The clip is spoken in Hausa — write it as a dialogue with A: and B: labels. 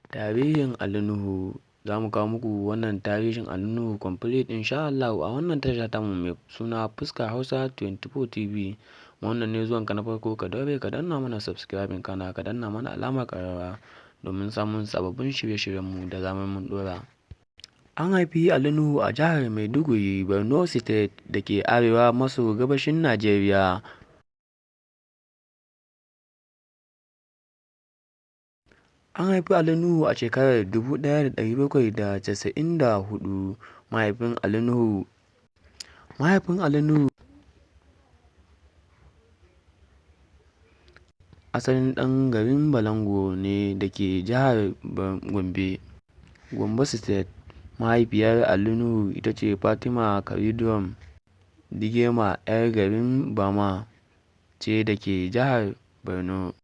A: Tarihin Ali Nuhu, za mu kawo muku wannan tarihin Ali Nuhu complete insha Allah a wannan tasha tamu mai suna Fuska Hausa 24 TV. Wannan ne zuwanka na farko, ka daure ka danna mana subscribing kana ka danna mana alamar ƙararrawa domin samun sababbin shirye-shiryenmu da zarar mun ɗora. An haifi Ali Nuhu a jihar Maiduguri, Borno State da ke arewa maso gabashin Najeriya. An haifi Ali Nuhu a shekarar 1794. Mahaifin Ali Nuhu asalin ɗan garin Balango ne da ke jihar Gombe State. Mahaifiyar Ali Nuhu ita ce Fatima Karidum Digema, 'yar garin Bama ce da ke jihar Borno.